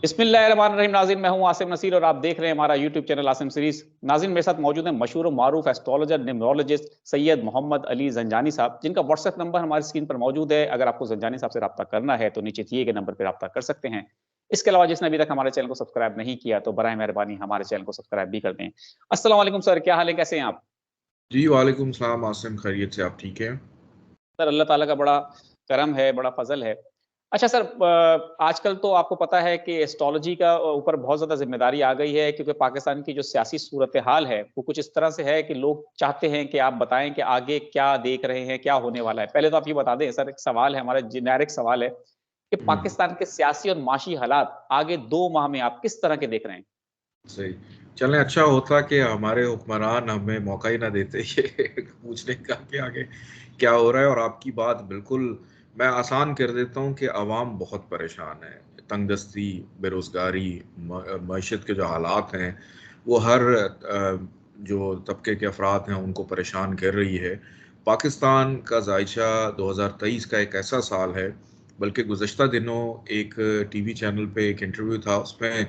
बिस्मिल्लाहिर्रहमानिर्रहीम। नाज़रीन, मैं हूं आसिम नसीर और आप देख रहे हैं हमारा यूट्यूब चैनल आसिम सीरीज। नाज़रीन, मेरे साथ मौजूद हैं मशहूर और मारूफ एस्ट्रोलॉजर न्यूमरोलॉजिस्ट सैयद मोहम्मद अली जंजानी साहब, जिनका व्हाट्सएप नंबर हमारी स्क्रीन पर मौजूद है। अगर आपको जंजानी साहब से रब्ता करना है तो नीचे दिए गए नंबर पर रब्ता कर सकते हैं। इसके अलावा जिसने अभी तक हमारे चैनल को सब्सक्राइब नहीं किया तो बराए मेहरबानी हमारे चैनल को सब्सक्राइब भी कर दें। अस्सलाम वालेकुम सर, क्या हाल है, कैसे हैं आप? जी, वालेकुम सलाम आसिम, खैरियत से, आप ठीक हैं? सर, अल्लाह ताला का बड़ा करम है, बड़ा फ़ज़ल है। अच्छा सर, आजकल तो आपको पता है कि एस्ट्रोलॉजी का ऊपर बहुत ज़्यादा ज़िम्मेदारी आ गई है, क्योंकि पाकिस्तान की जो सियासी सूरत-ए-हाल है, वो कुछ इस तरह से है कि लोग चाहते हैं कि आप बताएँ कि आगे क्या देख रहे हैं, क्या होने वाला है? पहले तो आप ये बता दें सर, एक सवाल है हमारा, जेनेरिक सवाल है कि हुँ, पाकिस्तान के सियासी और माशी हालात आगे 2 माह में आप किस तरह के देख रहे हैं? सही। चलें, अच्छा होता कि हमारे हुक्मरान हमें मौका ही ना देते ये पूछने का कि आगे क्या हो रहा है। और आपकी बात बिल्कुल मैं आसान कर देता हूँ कि अवाम बहुत परेशान है। तंगदस्ती, बेरोज़गारी, मईशत के जो हालात हैं, वो हर जो तबके के अफराद हैं, उनको परेशान कर रही है। पाकिस्तान का ज़ायशा 2023 का एक ऐसा साल है, बल्कि गुज़श्ता दिनों एक टीवी चैनल पे एक इंटरव्यू था, उसमें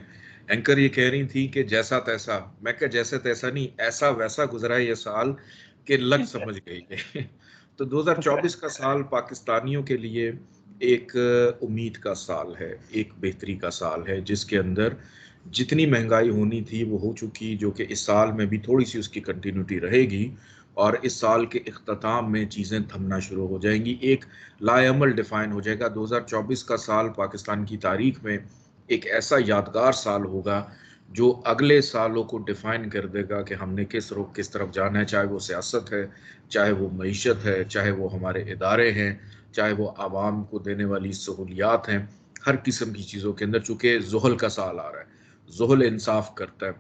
एंकर ये कह रही थी कि जैसा तैसा। मैं क्या, जैसे तैसा नहीं, ऐसा वैसा गुजरा है ये साल कि लग समझ गई है। तो 2024 का साल पाकिस्तानियों के लिए एक उम्मीद का साल है, एक बेहतरी का साल है, जिसके अंदर जितनी महंगाई होनी थी वो हो चुकी, जो कि इस साल में भी थोड़ी सी उसकी कंटिन्यूटी रहेगी। और इस साल के इख्तिताम में चीज़ें थमना शुरू हो जाएंगी, एक लाएमल डिफाइन हो जाएगा। 2024 का साल पाकिस्तान की तारीख में एक ऐसा यादगार साल होगा जो अगले सालों को डिफाइन कर देगा कि हमने किस रुख किस तरफ जाना है, चाहे वो सियासत है, चाहे वो मईशत है, चाहे वो हमारे इदारे हैं, चाहे वो आवाम को देने वाली सहूलियात हैं। हर किस्म की चीज़ों के अंदर, चूंकि जुहल का साल आ रहा है, जुहल इंसाफ करता है,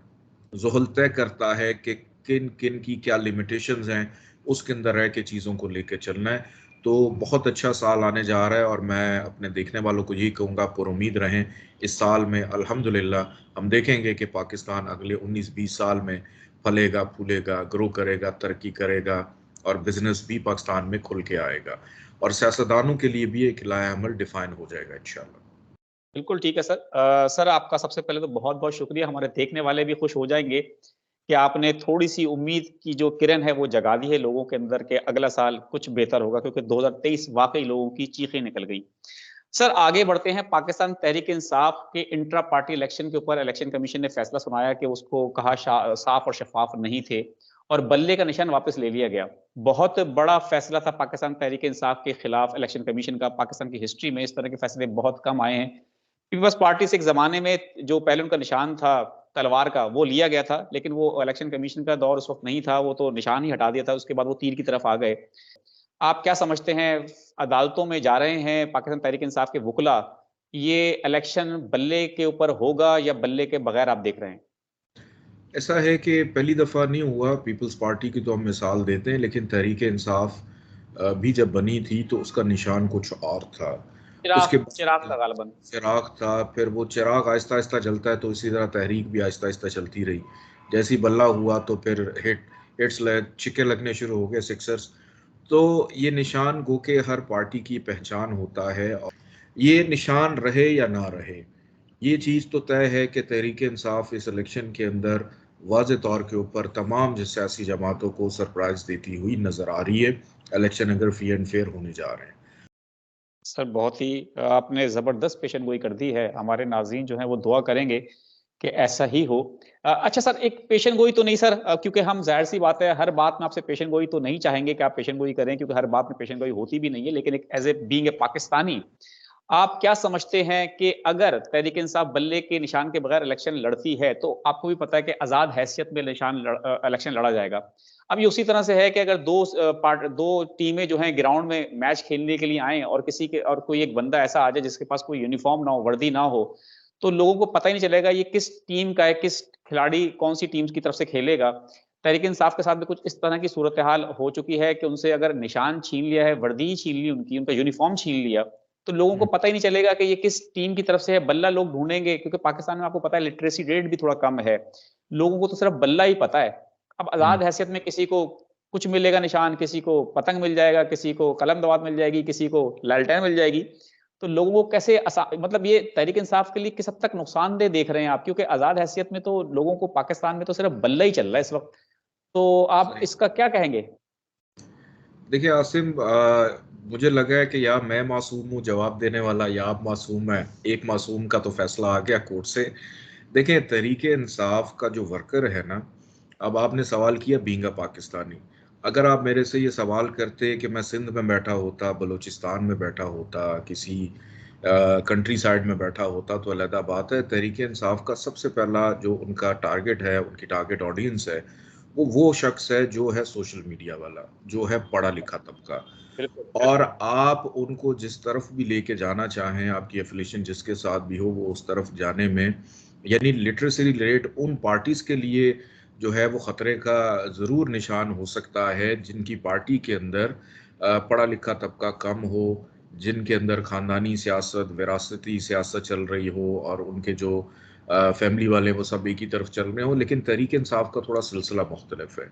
जुहल तय करता है कि किन किन की क्या लिमिटेशंस हैं, उसके अंदर रह के चीज़ों को लेकर चलना है। तो बहुत अच्छा साल आने जा रहा है और मैं अपने देखने वालों को यही कहूँगा, पुरुम्मीद रहें। इस साल में अल्हम्दुलिल्लाह हम देखेंगे कि पाकिस्तान अगले 19-20 साल में फलेगा, फूलेगा, ग्रो करेगा, तरक्की करेगा और बिजनेस भी पाकिस्तान में खुल के आएगा और सियासतदानों के लिए भी एक लाएमल डिफाइन हो जाएगा इंशाल्लाह। बिल्कुल ठीक है सर। सर, आपका सबसे पहले तो बहुत-बहुत शुक्रिया। हमारे देखने वाले भी खुश हो जाएँगे कि आपने थोड़ी-सी उम्मीद की जो किरण है वो जगा दी है लोगों के अंदर कि अगला साल कुछ बेहतर होगा, क्योंकि 2023 वाक़ई लोगों की चीखें निकल गई। सर, आगे बढ़ते हैं। पाकिस्तान तहरीक-ए-इंसाफ के इंट्रा पार्टी इलेक्शन के ऊपर इलेक्शन कमीशन ने फैसला सुनाया कि उसको कहा साफ और शफ़ाफ नहीं थे और बल्ले का निशान वापस ले लिया गया। बहुत बड़ा फैसला था पाकिस्तान तहरीक-ए-इंसाफ के खिलाफ इलेक्शन कमीशन का। पाकिस्तान की हिस्ट्री में इस तरह के फैसले बहुत कम आए हैं। पीपल्स पार्टी से एक ज़माने में जो पहले उनका निशान था तलवार का, वो लिया गया था, लेकिन वो इलेक्शन कमीशन का दौर उस वक़्त नहीं था, वो तो निशान ही हटा दिया था, उसके बाद वो तीर की तरफ आ गए। आप क्या समझते हैं, अदालतों में जा रहे हैं पाकिस्तान तहरीक-ए-इंसाफ के वुकला, ये इलेक्शन बल्ले के ऊपर होगा या बल्ले के बगैर आप देख रहे हैं? ऐसा है कि पहली दफ़ा नहीं हुआ, पीपल्स पार्टी की तो हम मिसाल देते हैं, लेकिन तहरीक इंसाफ भी जब बनी थी तो उसका निशान कुछ और था। उसके चिराग चिराग बाद था ग़ालिबन। चिराग था, फिर वो चिराग आहिस्ता आहिस्ता जलता है, तो इसी तरह तहरीक भी आहिस्ता आहिस्ता चलती रही। जैसे ही बल्ला हुआ तो फिर हिट्स छिक्के लगने शुरू हो गए, सिक्सर्स। तो ये निशान गो के हर पार्टी की पहचान होता है, और ये निशान रहे या ना रहे, ये चीज़ तो तय है कि तहरीक इंसाफ इस इलेक्शन के अंदर वाज़े तौर के ऊपर तमाम जो सियासी जमातों को सरप्राइज़ देती हुई नज़र आ रही है। इलेक्शन अगर फ्री एंड फेयर होने जा रहे हैं। सर, बहुत ही आपने ज़बरदस्त पेशेनगोई कर दी है। हमारे नाज़रीन जो हैं वो दुआ करेंगे कि ऐसा ही हो। अच्छा सर, एक पेशेनगोई तो नहीं सर, क्योंकि हम ज़ाहिर-सी बात है, हर बात में आपसे पेशेनगोई तो नहीं चाहेंगे कि आप पेशेनगोई करें, क्योंकि हर बात में पेशेनगोई होती भी नहीं है। लेकिन एक as a being a Pakistani, आप क्या समझते हैं कि अगर तहरीक-ए-इंसाफ बल्ले के निशान के बगैर इलेक्शन लड़ती है, तो आपको भी पता है कि आज़ाद हैसियत में इलेक्शन लड़ा जाएगा। अब ये उसी तरह से है कि अगर 2 टीमें जो हैं ग्राउंड में मैच खेलने के लिए आएँ और कोई एक बंदा ऐसा आ जाए जिसके पास कोई यूनिफ़ॉर्म ना हो, वर्दी ना हो, तो लोगों को पता ही नहीं चलेगा ये किस टीम का है, किस खिलाड़ी कौन-सी टीम की तरफ से खेलेगा। तहरीक-ए-इंसाफ के साथ भी कुछ इस तरह की सूरत-ए-हाल हो चुकी है कि उनसे अगर निशान छीन लिया है, वर्दी ही छीन ली उनकी, उनका यूनिफ़ॉर्म छीन लिया, तो लोगों को हुँ, पता ही नहीं चलेगा कि ये किस टीम की तरफ से है। बल्ला लोग ढूँढेंगे, क्योंकि पाकिस्तान में आपको पता है लिटरेसी रेट भी थोड़ा कम है। लोगों को तो सिर्फ़ बल्ला ही पता है। अब हुँ। आज़ाद हैसियत में किसी को कुछ मिलेगा निशान, किसी को पतंग मिल जाएगा, किसी को कलम दवात मिल जाएगी, किसी को लालटेन मिल जाएगी। तो लोगों को कैसे मतलब ये तहरीक इंसाफ के लिए किस हद तक नुकसानदेह देख रहे हैं आप? क्योंकि आजाद हैसियत में तो लोगों को पाकिस्तान में तो सिर्फ बल्ला ही चल रहा है इस वक्त, तो आप सही। इसका क्या कहेंगे? देखिए आसिम, मुझे लगा है कि या मैं मासूम हूँ जवाब देने वाला, या आप मासूम है। एक मासूम का तो फैसला आ गया कोर्ट से। देखिए तहरीक इंसाफ का जो वर्कर है ना, अब आपने सवाल किया बीइंग अ पाकिस्तानी। अगर आप मेरे से ये सवाल करते कि मैं सिंध में बैठा होता, बलूचिस्तान में बैठा होता, किसी कंट्री साइड में बैठा होता, तो अलग बात है। तहरीक इंसाफ का सबसे पहला जो उनका टारगेट है, उनकी टारगेट ऑडियंस है, वो शख्स है जो है सोशल मीडिया वाला, जो है पढ़ा लिखा तबका। बिल्कुल और बिल्कुल। आप उनको जिस तरफ भी लेके जाना चाहें, आपकी एफिलिएशन जिसके साथ भी हो, वो उस तरफ जाने में, यानी लिटरेसी रेट उन पार्टीज के लिए जो है वो खतरे का जरूर निशान हो सकता है जिनकी पार्टी के अंदर पढ़ा लिखा तबका कम हो, जिनके अंदर खानदानी सियासत, विरासती सियासत चल रही हो, और उनके जो फैमिली वाले वो सब एक ही तरफ चल रहे हो। लेकिन तहरीक इंसाफ का थोड़ा सिलसिला मुख्तलिफ है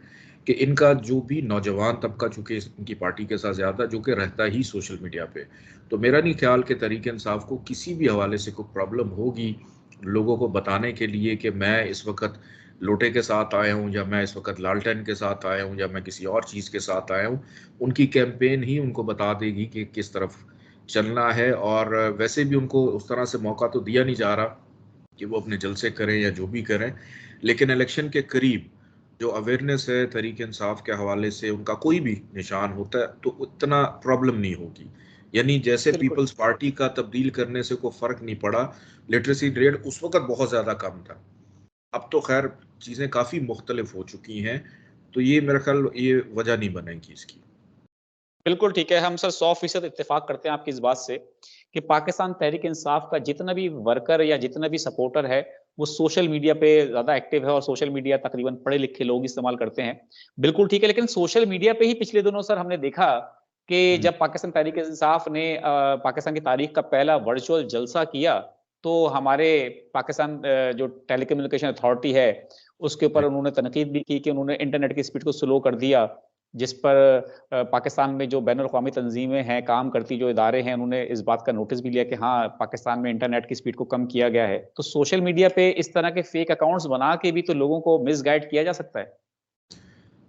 कि इनका जो भी नौजवान तबका, चूंकि इनकी पार्टी के साथ ज्यादा जो कि रहता ही सोशल मीडिया पे, तो मेरा नहीं ख्याल कि तहरीक इंसाफ को किसी भी हवाले से कोई प्रॉब्लम होगी लोगों को बताने के लिए कि मैं इस वक्त लोटे के साथ आया हूं, या मैं इस वक्त लालटेन के साथ आया हूं, या मैं किसी और चीज के साथ आया हूं। उनकी कैंपेन ही उनको बता देगी कि किस तरफ चलना है। और वैसे भी उनको उस तरह से मौका तो दिया नहीं जा रहा कि वो अपने जलसे करें या जो भी करें। लेकिन इलेक्शन के करीब जो अवेयरनेस है तहरीक इंसाफ के हवाले से, उनका कोई भी निशान होता है तो उतना प्रॉब्लम नहीं होगी। यानी जैसे बिल्कुल पीपल्स पार्टी का तब्दील करने से कोई फर्क नहीं पड़ा, लिटरेसी रेट उस वक्त बहुत ज्यादा कम था। अब तो खैर चीजें काफी मुख्तलिफ हो चुकी हैं, तो ये मेरा ख्याल ये वजह नहीं बनेगी इसकी। बिल्कुल ठीक है। हम सर 100% इत्तेफाक करते हैं आपकी इस बात से कि पाकिस्तान तहरीक इंसाफ का जितना भी वर्कर या जितना भी सपोर्टर है, वो सोशल मीडिया पे ज्यादा एक्टिव है, और सोशल मीडिया तकरीबन पढ़े लिखे लोग इस्तेमाल करते हैं। बिल्कुल ठीक है, लेकिन सोशल मीडिया पे ही पिछले दिनों सर हमने देखा कि हम्म। जब पाकिस्तान तहरीक इंसाफ ने पाकिस्तान की तारीख का पहला वर्चुअल जलसा किया, तो हमारे पाकिस्तान जो टेलीकम्युनिकेशन अथॉरिटी है, उसके ऊपर उन्होंने तनकीद भी की कि उन्होंने इंटरनेट की स्पीड को स्लो कर दिया, जिस पर पाकिस्तान में जो बैनुल अक़वामी तंजीमें हैं, काम करती जो इदारे हैं, उन्होंने इस बात का नोटिस भी लिया कि हाँ, पाकिस्तान में इंटरनेट की स्पीड को कम किया गया है। तो सोशल मीडिया पे इस तरह के फेक अकाउंट्स बना के भी तो लोगों को मिसगाइड किया जा सकता है।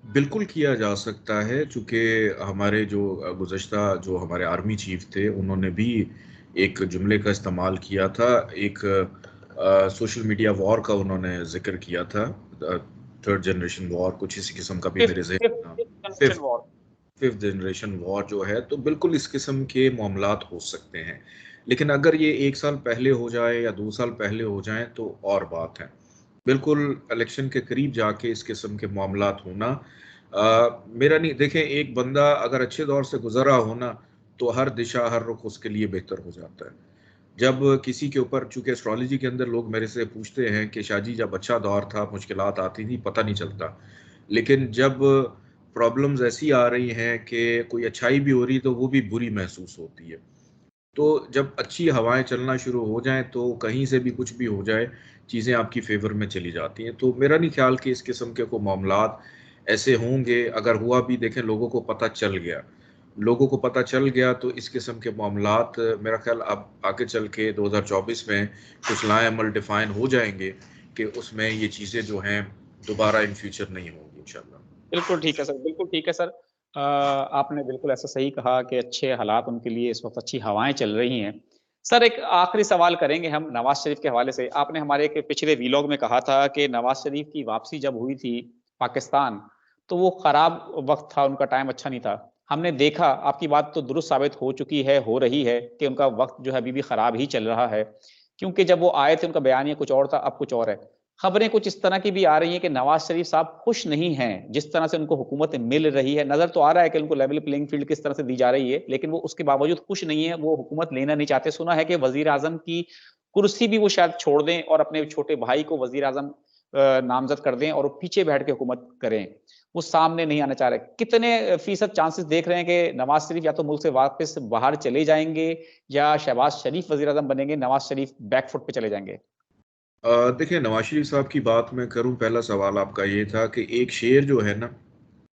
बिल्कुल किया जा सकता है, चूंकि हमारे जो गुज़श्ता जो हमारे आर्मी चीफ थे, उन्होंने भी एक जुमले का इस्तेमाल किया था, एक सोशल मीडिया वॉर का उन्होंने जिक्र किया था, थर्ड जनरेशन वॉर, कुछ इसी किस्म का भी मेरे फिफ्थ ज़हन में। Fifth generation fifth war. Fifth generation war जो है, तो बिल्कुल इस किस्म के मामलात हो सकते हैं। लेकिन अगर ये 1 साल पहले हो जाए या 2 साल पहले हो जाए तो और बात है। बिल्कुल इलेक्शन के करीब जाके इस किस्म के मामलात होना, मेरा नहीं, देखें एक बंदा अगर अच्छे दौर से गुजरा हो ना, तो हर दिशा हर रुख उसके लिए बेहतर हो जाता है। जब किसी के ऊपर, चूंकि एस्ट्रोलॉजी के अंदर लोग मेरे से पूछते हैं कि शाहजी जब अच्छा दौर था, मुश्किलात आती थी, पता नहीं चलता। लेकिन जब प्रॉब्लम्स ऐसी आ रही हैं कि कोई अच्छाई भी हो रही तो वो भी बुरी महसूस होती है। तो जब अच्छी हवाएं चलना शुरू हो जाएं तो कहीं से भी कुछ भी हो जाए, चीज़ें आपकी फेवर में चली जाती हैं। तो मेरा नहीं ख्याल कि इस किस्म के कोई मामलात ऐसे होंगे। अगर हुआ भी, देखें लोगों को पता चल गया, लोगों को पता चल गया तो इस किस्म के मामलात मेरा ख्याल अब आगे चल के 2024 में कुछ लाए अमल डिफाइन हो जाएंगे कि उसमें ये चीज़ें जो हैं दोबारा इन फ्यूचर नहीं होंगी इंशाल्लाह। बिल्कुल ठीक है सर, बिल्कुल ठीक है सर। आपने बिल्कुल ऐसा सही कहा कि अच्छे हालात उनके लिए इस वक़्त, अच्छी हवाएँ चल रही हैं। सर एक आखिरी सवाल करेंगे हम नवाज़ शरीफ के हवाले से। आपने हमारे एक पिछले वीलॉग में कहा था कि नवाज़ शरीफ की वापसी जब हुई थी पाकिस्तान, तो वो खराब वक़्त था, उनका टाइम अच्छा नहीं था। हमने देखा, आपकी बात तो दुरुस्त साबित हो चुकी है, हो रही है कि उनका वक़्त जो है अभी भी खराब ही चल रहा है। क्योंकि जब वो आए थे उनका बयानिया कुछ और था, अब कुछ और है। खबरें कुछ इस तरह की भी आ रही हैं कि नवाज शरीफ साहब खुश नहीं हैं जिस तरह से उनको हुकूमत मिल रही है। नजर तो आ रहा है कि उनको लेवल प्लेइंग फील्ड किस तरह से दी जा रही है, लेकिन वो उसके बावजूद खुश नहीं है, वो हुकूमत लेना नहीं चाहते। सुना है कि वजीर आजम की कुर्सी भी वो शायद छोड़ दें और अपने छोटे भाई को वजीर आजम नामजद कर दें और वो पीछे बैठ के हुकूमत करें। वो सामने नहीं आना चाह रहे। कितने फीसद चांसेस देख रहे हैं कि नवाज शरीफ या तो मुल्क से वापस बाहर चले जाएंगे, या शहबाज शरीफ वजीर आजम बनेंगे, नवाज शरीफ बैकफुट पे चले जाएंगे? देखिए नवाज शरीफ साहब की बात मैं करूं, पहला सवाल आपका ये था कि एक शेर जो है ना,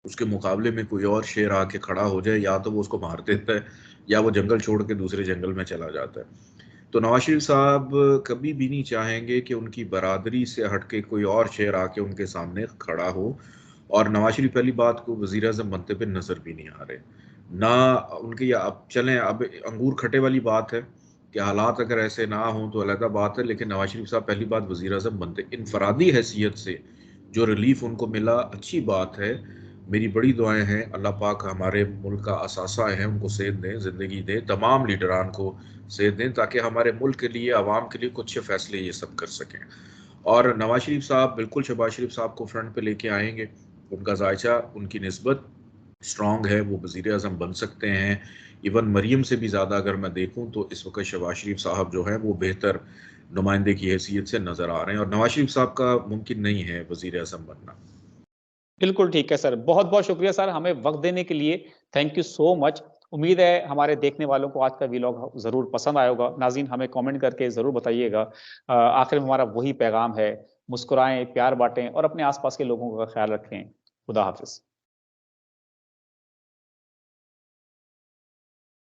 उसके मुकाबले में कोई और शेर आके खड़ा हो जाए, या तो वो उसको मार देता है या वो जंगल छोड़ के दूसरे जंगल में चला जाता है। तो नवाज शरीफ साहब कभी भी नहीं चाहेंगे कि उनकी बरादरी से हटके कोई और शहर आके उनके सामने खड़ा हो। और नवाज शरीफ पहली बात को वजीर आजम बनते पे नजर भी नहीं आ रहे ना उनके। या अब चलें, अब अंगूर खट्टे वाली बात है कि हालात अगर ऐसे ना हों तो अलग बात है, लेकिन नवाज शरीफ साहब पहली बात वजीर आजम बनते इनफरादी हैसियत से जो रिलीफ उनको मिला, अच्छी बात है। मेरी बड़ी दुआएं हैं, अल्लाह पाक हमारे मुल्क का असासा है उनको सेहत दें, ज़िंदगी दें, तमाम लीडरान को सेहत दें, ताकि हमारे मुल्क के लिए, आवाम के लिए कुछ अच्छे फैसले ये सब कर सकें। और नवाज शरीफ साहब बिल्कुल शहबाज शरीफ साहब को फ्रंट पे लेके आएंगे। उनका जायचा, उनकी निस्बत स्ट्रांग है, वो वजीर आजम बन सकते हैं। इवन मरीम से भी ज़्यादा अगर मैं देखूं तो इस वक्त शहबाज शरीफ साहब जो है वो बेहतर नुमाइंदे की हैसियत से नज़र आ रहे हैं, और नवाज शरीफ साहब का मुमकिन नहीं है वजीर आजम बनना। बिल्कुल ठीक है सर, बहुत-बहुत शुक्रिया सर हमें वक़्त देने के लिए, थैंक यू सो मच। उम्मीद है हमारे देखने वालों को आज का व्लॉग ज़रूर पसंद आया होगा। नाज़रीन हमें कमेंट करके ज़रूर बताइएगा। आखिर में हमारा वही पैगाम है, मुस्कुराएँ, प्यार बाँटें और अपने आस-पास के लोगों का ख़्याल रखें। खुदा हाफ़िज़।